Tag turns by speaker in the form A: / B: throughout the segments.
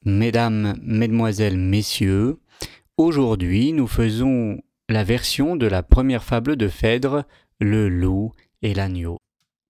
A: Mesdames, Mesdemoiselles, Messieurs, aujourd'hui nous faisons la version de la première fable de Phèdre, le loup et l'agneau.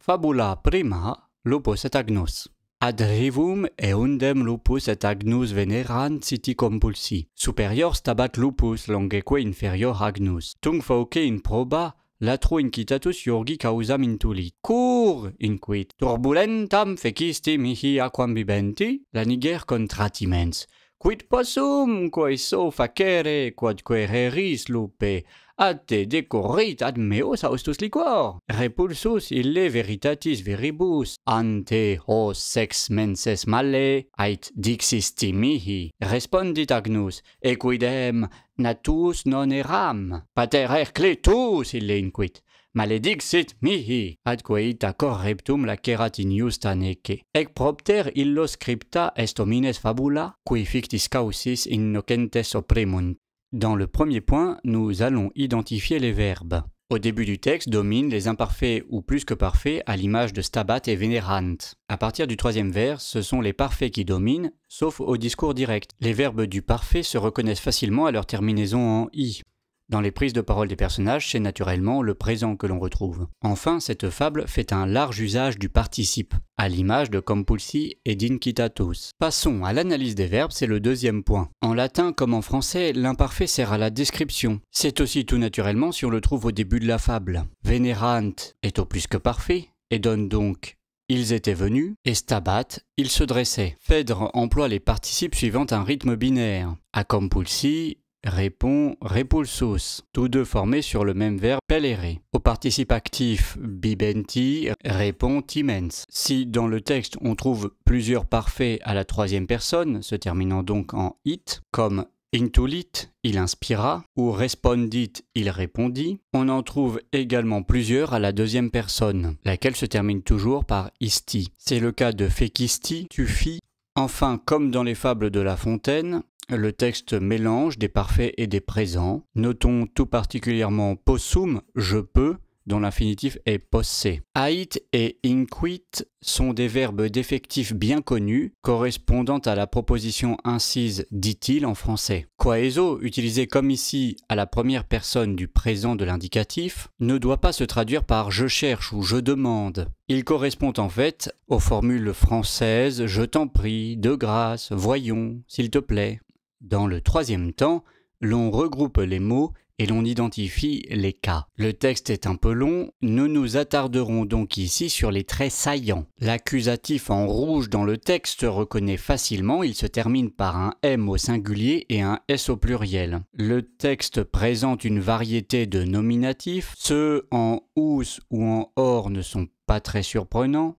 A: Fabula prima, lupus et agnus. Ad rivum eundem lupus et agnus venerant citi compulsi. Superior stabat lupus longeque inferior agnus. Tung fauce in proba, latro incitatus iurgi causam intulit. Cur, inquit, turbulentam fecisti mihi aquam bibenti, laniger contratimens. Quid possum, quae so facere, quodque reris lupe, ad te decorrit ad meos austus liquor. Repulsus ille veritatis veribus, ante hos sex menses male, ait dixisti mihi. Respondit agnus, equidem natus non eram. Pater Hercletus, ille inquit. Maledixit mihi, adque ita correptum laceratinius tanece. Ec propter illo scripta est homines fabula, qui fictis causis innocentes opprimunt. Dans le premier point, nous allons identifier les verbes. Au début du texte dominent les imparfaits ou plus que parfaits à l'image de stabat et venerant. À partir du troisième vers, ce sont les parfaits qui dominent, sauf au discours direct. Les verbes du parfait se reconnaissent facilement à leur terminaison en « i ». Dans les prises de parole des personnages, c'est naturellement le présent que l'on retrouve. Enfin, cette fable fait un large usage du participe, à l'image de compulsi et d'incitatus. Passons à l'analyse des verbes, c'est le deuxième point. En latin comme en français, l'imparfait sert à la description. C'est aussi tout naturellement si on le trouve au début de la fable. Venerant est au plus que parfait, et donne donc « ils étaient venus » et stabat « ils se dressaient ». Phèdre emploie les participes suivant un rythme binaire. A compulsi répond repulsus, tous deux formés sur le même verbe pellere. Au participe actif bibenti répond timens. Si dans le texte on trouve plusieurs parfaits à la troisième personne, se terminant donc en it, comme intulit, il inspira, ou respondit, il répondit, on en trouve également plusieurs à la deuxième personne, laquelle se termine toujours par isti. C'est le cas de fecisti, tu fis. Enfin, comme dans les fables de La Fontaine, le texte mélange des parfaits et des présents. Notons tout particulièrement possum, je peux, dont l'infinitif est posse. Ait et inquit sont des verbes d'effectif bien connus, correspondant à la proposition incise dit-il en français. Quaeso, utilisé comme ici à la première personne du présent de l'indicatif, ne doit pas se traduire par je cherche ou je demande. Il correspond en fait aux formules françaises je t'en prie, de grâce, voyons, s'il te plaît. Dans le troisième temps, l'on regroupe les mots et l'on identifie les cas. Le texte est un peu long, nous nous attarderons donc ici sur les traits saillants. L'accusatif en rouge dans le texte se reconnaît facilement, il se termine par un M au singulier et un S au pluriel. Le texte présente une variété de nominatifs, ceux en ous ou en or ne sont pas très surprenants.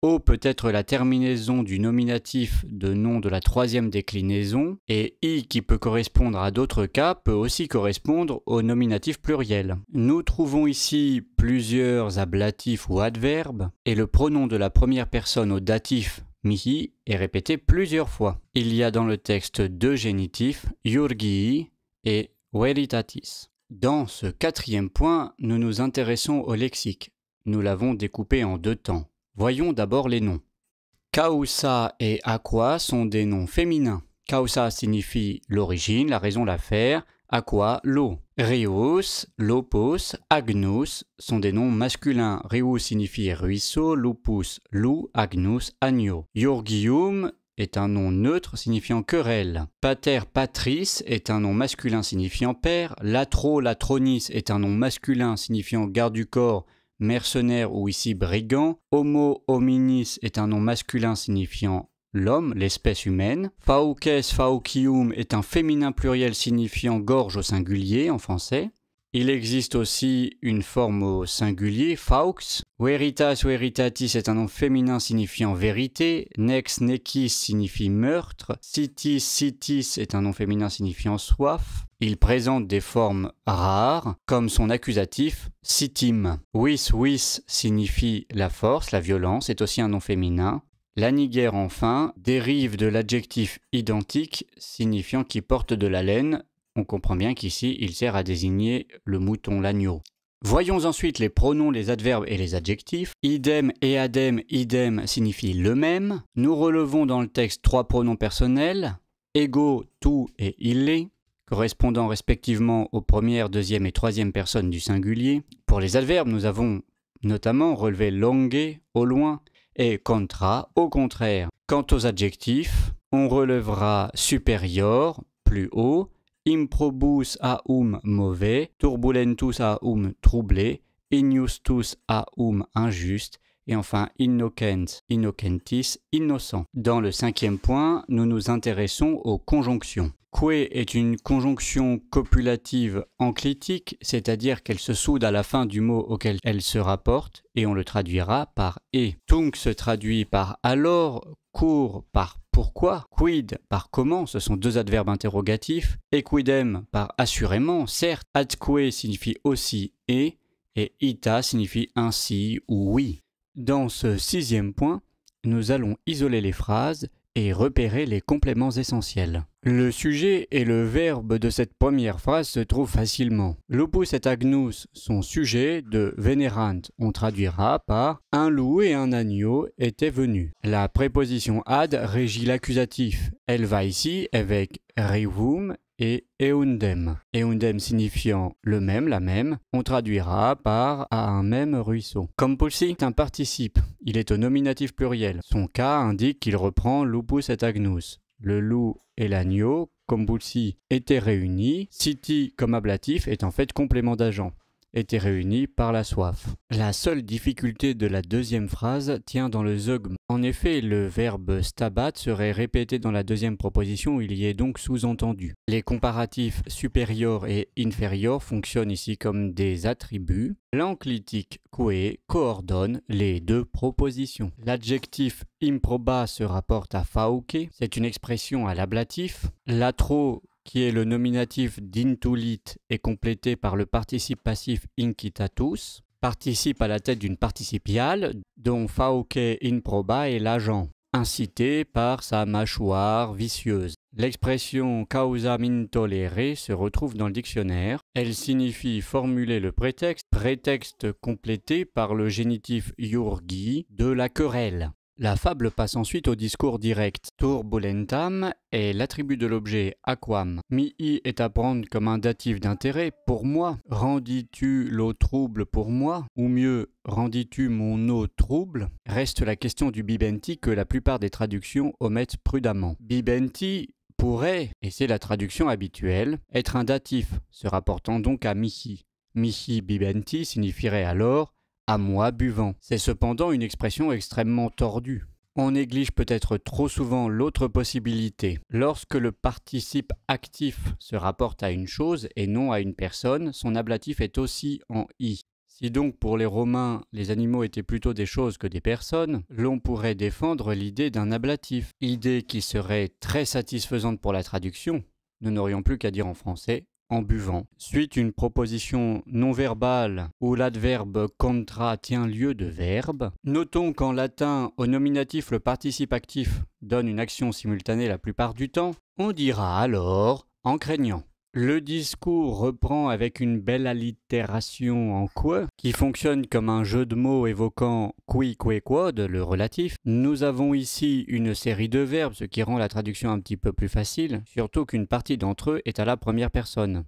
A: O peut être la terminaison du nominatif de nom de la troisième déclinaison, et I qui peut correspondre à d'autres cas peut aussi correspondre au nominatif pluriel. Nous trouvons ici plusieurs ablatifs ou adverbes, et le pronom de la première personne au datif mihi est répété plusieurs fois. Il y a dans le texte deux génitifs, iurgii et veritatis. Dans ce quatrième point, nous nous intéressons au lexique. Nous l'avons découpé en deux temps. Voyons d'abord les noms. Causa et aqua sont des noms féminins. Causa signifie l'origine, la raison, l'affaire. Aqua, l'eau. Rius, lopus, agnus sont des noms masculins. Rius signifie ruisseau, lupus, loup, agnus, agneau. Iurgium est un nom neutre signifiant querelle. Pater patris est un nom masculin signifiant père. Latro, latronis est un nom masculin signifiant garde du corps, mercenaire ou ici brigand. Homo hominis est un nom masculin signifiant l'homme, l'espèce humaine. Fauces, faucium est un féminin pluriel signifiant gorge au singulier en français. Il existe aussi une forme au singulier, faux. Veritas, veritatis est un nom féminin signifiant vérité. Nex, nequis signifie meurtre. Citis, citis est un nom féminin signifiant soif. Il présente des formes rares, comme son accusatif, citim. Vis, vis signifie la force, la violence, est aussi un nom féminin. Laniger, enfin, dérive de l'adjectif identique, signifiant qui porte de la laine. On comprend bien qu'ici, il sert à désigner le mouton, l'agneau. Voyons ensuite les pronoms, les adverbes et les adjectifs. Idem et adem, idem signifient le même. Nous relevons dans le texte trois pronoms personnels. ego, tu et ille, correspondant respectivement aux premières, deuxième et troisième personnes du singulier. Pour les adverbes, nous avons notamment relevé longe, au loin, et contra, au contraire. Quant aux adjectifs, on relèvera supérieur, plus haut, improbus mauvais, turbulentus troublé, injustus injuste, et enfin innocentis, innocent. Dans le cinquième point, nous nous intéressons aux conjonctions. Que est une conjonction copulative enclitique, c'est-à-dire qu'elle se soude à la fin du mot auquel elle se rapporte, et on le traduira par « et ». Tunc se traduit par « alors », cur par « pourquoi », quid par « comment », ce sont deux adverbes interrogatifs, et quidem par « assurément », certes, atque signifie aussi « et ita signifie « ainsi » ou « oui ». Dans ce sixième point, nous allons isoler les phrases et repérer les compléments essentiels. Le sujet et le verbe de cette première phrase se trouvent facilement. Lupus et agnus sont sujets de venerant. On traduira par « un loup et un agneau étaient venus ». La préposition ad régit l'accusatif. Elle va ici avec rivum et eundem. Eundem signifiant le même, la même, on traduira par à un même ruisseau. Compulsi est un participe, il est au nominatif pluriel. Son cas indique qu'il reprend lupus et agnus. Le loup et l'agneau, compulsi, étaient réunis. Citi comme ablatif est en fait complément d'agent. Étaient réunis par la soif. La seule difficulté de la deuxième phrase tient dans le zeugme. En effet, le verbe stabat serait répété dans la deuxième proposition, il y est donc sous-entendu. Les comparatifs supérieur et inférieur fonctionnent ici comme des attributs. L'enclitique que coordonne les deux propositions. L'adjectif improba se rapporte à fauque, c'est une expression à l'ablatif. L'atro qui est le nominatif d'intulit, est complété par le participe passif incitatus, participe à la tête d'une participiale, dont fauque improba est l'agent, incité par sa mâchoire vicieuse. L'expression causa intolere se retrouve dans le dictionnaire. Elle signifie formuler le prétexte complété par le génitif iurgi de la querelle. La fable passe ensuite au discours direct. Turbulentam est l'attribut de l'objet aquam. Mihi est à prendre comme un datif d'intérêt pour moi. Rendis-tu l'eau trouble pour moi? Ou mieux, rendis-tu mon eau trouble? Reste la question du bibenti que la plupart des traductions omettent prudemment. Bibenti pourrait, et c'est la traduction habituelle, être un datif, se rapportant donc à mihi. Mihi bibenti signifierait alors à moi buvant. C'est cependant une expression extrêmement tordue. On néglige peut-être trop souvent l'autre possibilité. Lorsque le participe actif se rapporte à une chose et non à une personne, son ablatif est aussi en i. Si donc pour les Romains, les animaux étaient plutôt des choses que des personnes, l'on pourrait défendre l'idée d'un ablatif, idée qui serait très satisfaisante pour la traduction. Nous n'aurions plus qu'à dire en français en buvant. Suite une proposition non verbale où l'adverbe contra tient lieu de verbe. Notons qu'en latin, au nominatif, le participe actif donne une action simultanée la plupart du temps. On dira alors en craignant. Le discours reprend avec une belle allitération en quoi, qui fonctionne comme un jeu de mots évoquant qui, quod, le relatif. Nous avons ici une série de verbes, ce qui rend la traduction un petit peu plus facile, surtout qu'une partie d'entre eux est à la première personne.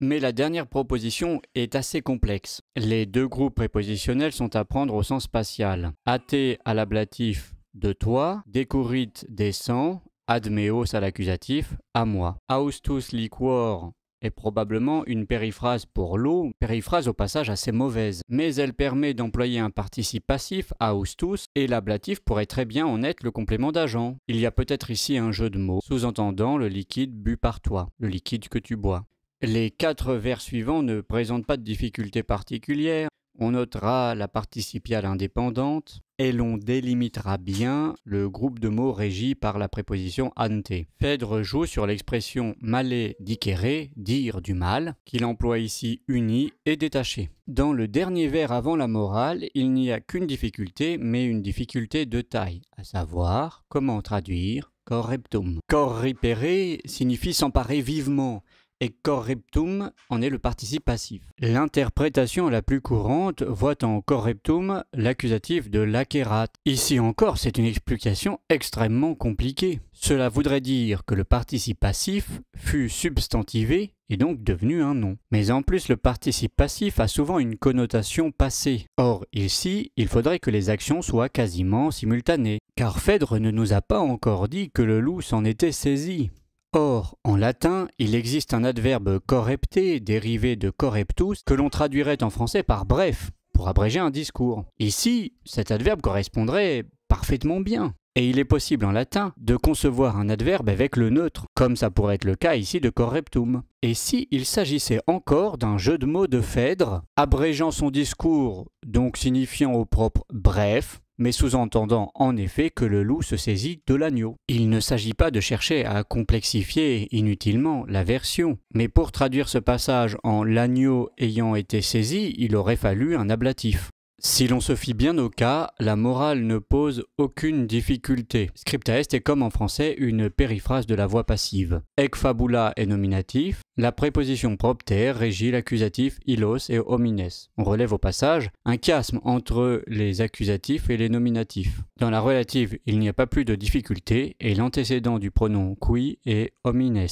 A: Mais la dernière proposition est assez complexe. Les deux groupes prépositionnels sont à prendre au sens spatial. Athé à l'ablatif de toi, décourit descend, admeos à l'accusatif, à moi. Austus liquor est probablement une périphrase pour l'eau, périphrase au passage assez mauvaise, mais elle permet d'employer un participe passif, austus, et l'ablatif pourrait très bien en être le complément d'agent. Il y a peut-être ici un jeu de mots, sous-entendant le liquide bu par toi, le liquide que tu bois. Les 4 vers suivants ne présentent pas de difficulté particulière. On notera la participiale indépendante et l'on délimitera bien le groupe de mots régi par la préposition ante. Phèdre joue sur l'expression male dicere, dire du mal, qu'il emploie ici uni et détaché. Dans le dernier vers avant la morale, il n'y a qu'une difficulté, mais une difficulté de taille, à savoir comment traduire correptum. Corripere signifie s'emparer vivement. et correptum en est le participe passif. L'interprétation la plus courante voit en correptum l'accusatif de lacerat. Ici encore, c'est une explication extrêmement compliquée. Cela voudrait dire que le participe passif fut substantivé et donc devenu un nom. Mais en plus, le participe passif a souvent une connotation passée. Or, ici, il faudrait que les actions soient quasiment simultanées, car Phèdre ne nous a pas encore dit que le loup s'en était saisi. Or, en latin, il existe un adverbe correpte, dérivé de correptus, que l'on traduirait en français par bref, pour abréger un discours. Ici, cet adverbe correspondrait parfaitement bien. Et il est possible en latin de concevoir un adverbe avec le neutre, comme ça pourrait être le cas ici de correptum. Et si il s'agissait encore d'un jeu de mots de Phèdre, abrégeant son discours, donc signifiant au propre bref, mais sous-entendant en effet que le loup se saisit de l'agneau. Il ne s'agit pas de chercher à complexifier inutilement la version, mais pour traduire ce passage en l'agneau ayant été saisi, il aurait fallu un ablatif. Si l'on se fie bien au cas, la morale ne pose aucune difficulté. Scripta est comme en français une périphrase de la voix passive. Ec fabula est nominatif, la préposition propter régit l'accusatif ilos et homines. On relève au passage un chiasme entre les accusatifs et les nominatifs. Dans la relative, il n'y a pas plus de difficulté et l'antécédent du pronom qui est homines.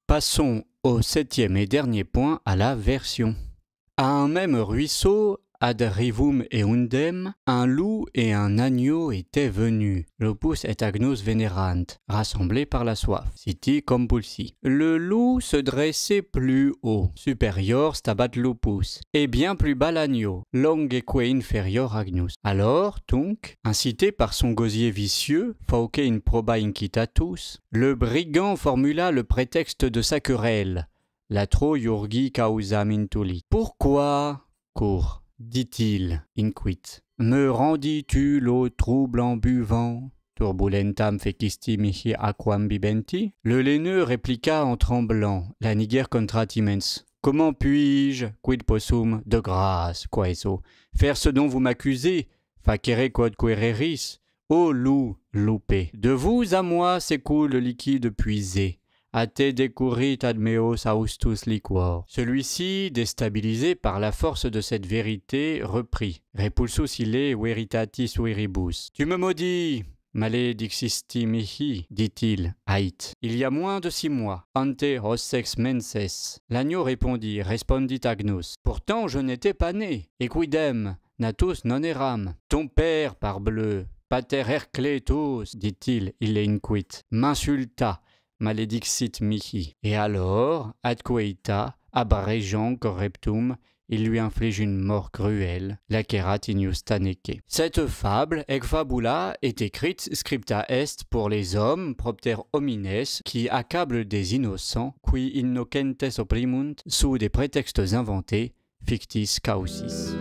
A: Passons au 7e et dernier point, à la version. À un même ruisseau, ad rivum eundem, un loup et un agneau étaient venus. Lopus et agnus venerant, rassemblés par la soif. Siti compulsi. Le loup se dressait plus haut, supérieur stabat lupus, et bien plus bas l'agneau, longeque inferior agnus. Alors, donc, incité par son gosier vicieux, fauce in proba incitatus, le brigand formula le prétexte de sa querelle. Latro iurgi causa mintuli. Pourquoi, cour, dit-il, inquit, me rendis-tu l'eau trouble en buvant? Turbulentam fecisti mihi aquam bibenti? Le laineux répliqua en tremblant, la niger contratimens. Comment puis-je, quid possum, de grâce, quaeso, faire ce dont vous m'accusez? Facere quod quereris? Ô loup, loupé, de vous à moi s'écoule le liquide puisé. A te decurrit ad meos austus liquor. Celui-ci, déstabilisé par la force de cette vérité, reprit. Repulsus ille veritatis viribus. Tu me maudis, maledixisti mihi, dit-il, ait. Il y a moins de 6 mois. Ante hossex menses. L'agneau répondit, respondit agnus. Pourtant je n'étais pas né. Equidem, natus non eram. Ton père, parbleu, pater Hercletus, dit-il, il inquit, m'insulta. Maledixit mihi. Et alors, ad quaeta, abrégeant correptum, il lui inflige une mort cruelle, lacerat inius taneke. Cette fable, ec fabula, est écrite scripta est pour les hommes, propter homines, qui accablent des innocents, qui innocentes opprimunt, sous des prétextes inventés, fictis causis.